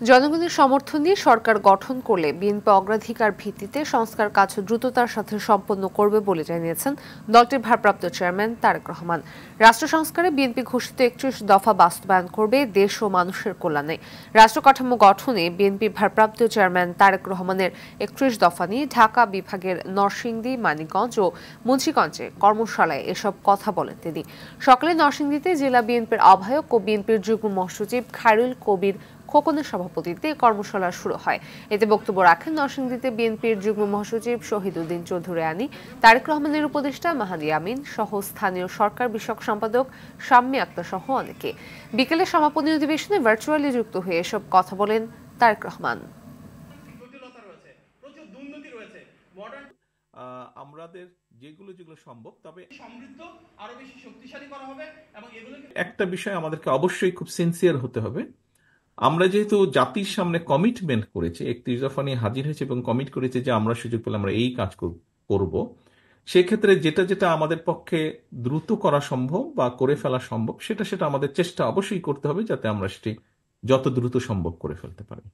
জনগণের সমর্থন নিয়ে সরকার গঠন করলে বিএনপি অগ্রাধিকার ভিত্তিতে সংস্কার কাজ দ্রুততার সাথে সম্পন্ন করবে বলে জানিয়েছেন দলটির ভারপ্রাপ্ত চেয়ারম্যান তারেক রহমান। রাষ্ট্র সংস্কারে বিএনপি ঘোষিত 31 দফা বাস্তবায়ন করবে দেশ ও মানুষের কল্যাণে। রাষ্ট্র কাঠামো গঠনে বিএনপি ভারপ্রাপ্ত চেয়ারম্যান তারেক রহমানের 31 দফা নিয়ে ঢাকা বিভাগের নরসিংদী, মানিকগঞ্জ ও মুন্সিগঞ্জে কর্মশালায় এসব কথা বলেন তিনি। সকালে নরসিংদীতে জেলা বিএনপির আহ্বায়ক ও বিএনপির যুগ্ম মহাসচিব খায়রুল কবির খোকনের সভাপতিত্বে কর্মশালা শুরু হয়। এতে বক্তব্য রাখেন নরসিংদীতে বিএনপির যুগ্ম মহাসচিব শহীদুদ্দিন চৌধুরী আনী, তারেক রহমানের উপদেষ্টা মাহাদি আমিন সহ স্থানীয় সরকার বিষয়ক সম্পাদক শাম্মী আক্তার সহ অনেকে। বিকেলে সমাপনী অধিবেশনে ভার্চুয়ালি যুক্ত হয়ে এসব কথা বলেন তারেক রহমান। আমাদের যেগুলো সম্ভব, তবে সমৃদ্ধ আরো বেশি শক্তিশালী করা হবে এবং এগুলোকে একটা বিষয় আমাদেরকে অবশ্যই খুব সিনসিয়ার হতে হবে। আমরা যেহেতু জাতির সামনে কমিটমেন্ট করেছি, 31 দফা নিয়ে হাজির হয়েছে এবং কমিট করেছে যে আমরা সুযোগ পেলে আমরা এই কাজ করব, সেক্ষেত্রে যেটা যেটা আমাদের পক্ষে দ্রুত করা সম্ভব বা করে ফেলা সম্ভব সেটা আমাদের চেষ্টা অবশ্যই করতে হবে যাতে আমরা সেটি যত দ্রুত সম্ভব করে ফেলতে পারি।